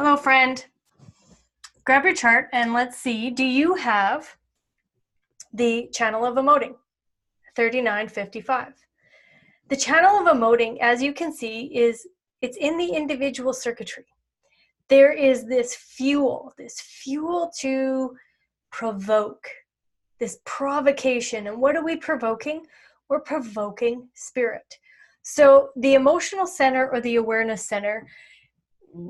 Hello, friend. Grab your chart and let's see. Do you have the channel of emoting? 3955. The channel of emoting, as you can see, it's in the individual circuitry. There is this fuel to provoke, this provocation. And what are we provoking? We're provoking spirit. So the emotional center or the awareness center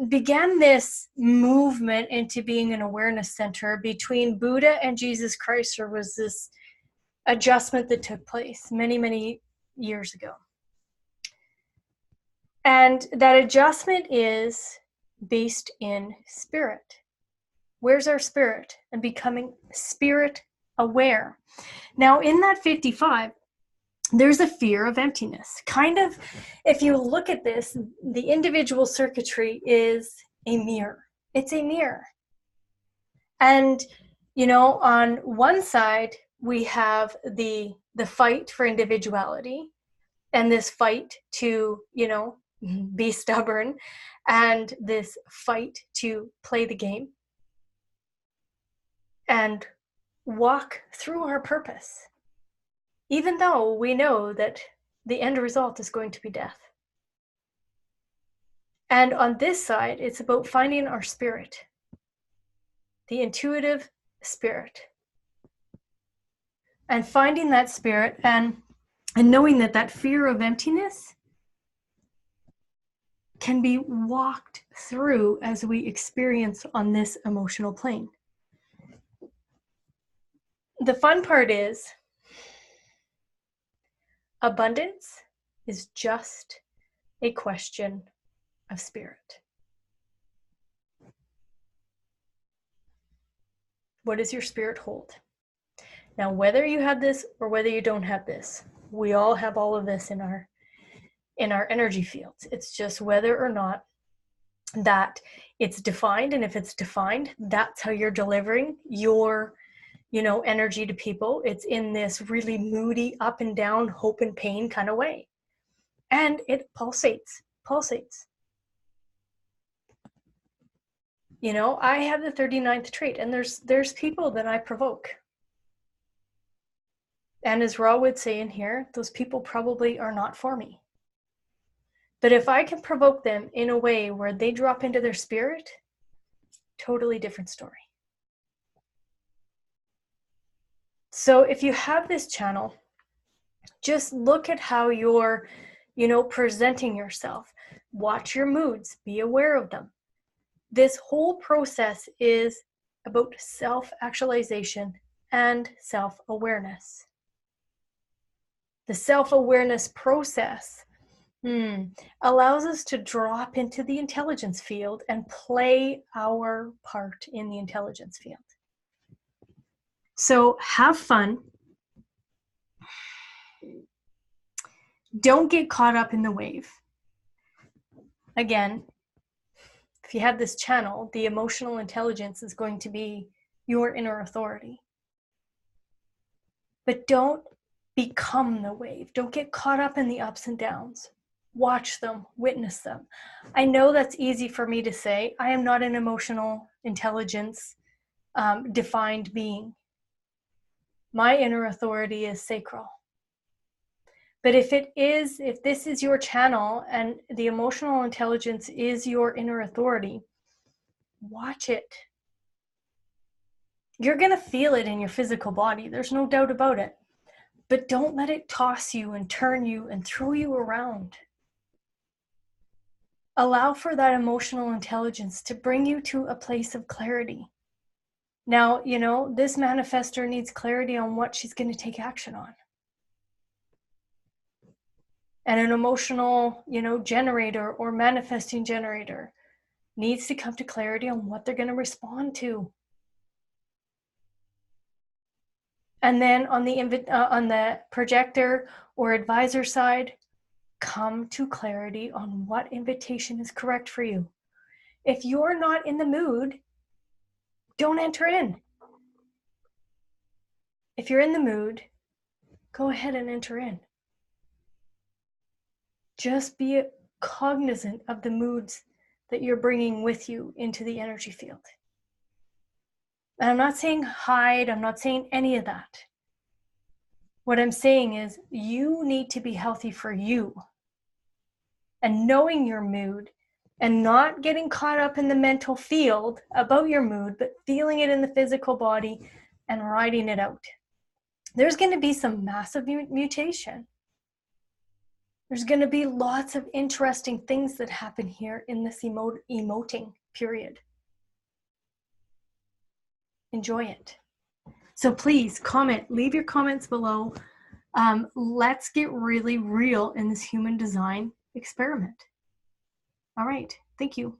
began this movement into being an awareness center between Buddha and Jesus Christ. There was this adjustment that took place many, many years ago. And that adjustment is based in spirit. Where's our spirit? And becoming spirit aware. Now, in that 55, there's a fear of emptiness. Kind of, if you look at this, the individual circuitry is a mirror. It's a mirror. And, on one side, we have the fight for individuality and this fight to, be stubborn and this fight to play the game and walk through our purpose, even though we know that the end result is going to be death. And on this side, it's about finding our spirit, the intuitive spirit, and finding that spirit and knowing that fear of emptiness can be walked through as we experience on this emotional plane. The fun part is abundance is just a question of spirit. What does your spirit hold? Now, whether you have this or whether you don't have this, we all have all of this in our energy fields. It's just whether or not that it's defined. And if it's defined, that's how you're delivering your energy to people. It's in this really moody, up and down, hope and pain kind of way. And it pulsates. I have the 39th trait, and there's people that I provoke. And as Ra would say in here, those people probably are not for me. But if I can provoke them in a way where they drop into their spirit, totally different story. So if you have this channel, just look at how you're, presenting yourself. Watch your moods, be aware of them. This whole process is about self-actualization and self-awareness. The self-awareness process allows us to drop into the intelligence field and play our part in the intelligence field. So have fun. Don't get caught up in the wave. Again, if you have this channel, the emotional intelligence is going to be your inner authority. But don't become the wave. Don't get caught up in the ups and downs. Watch them, witness them. I know that's easy for me to say. I am not an emotional intelligence defined being. My inner authority is sacral. But if this is your channel and the emotional intelligence is your inner authority, watch it. You're going to feel it in your physical body. There's no doubt about it. But don't let it toss you and turn you and throw you around. Allow for that emotional intelligence to bring you to a place of clarity. Now, this manifestor needs clarity on what she's going to take action on. And an emotional, generator or manifesting generator needs to come to clarity on what they're going to respond to. And then on the projector or advisor side, come to clarity on what invitation is correct for you. If you're not in the mood, don't enter in. If you're in the mood, go ahead and enter in. Just be cognizant of the moods that you're bringing with you into the energy field. And I'm not saying hide, I'm not saying any of that. What I'm saying is you need to be healthy for you. And knowing your mood and not getting caught up in the mental field about your mood, but feeling it in the physical body and riding it out. There's going to be some massive mutation. There's going to be lots of interesting things that happen here in this emoting period. Enjoy it. So please comment, leave your comments below. Let's get really real in this human design experiment. All right, thank you.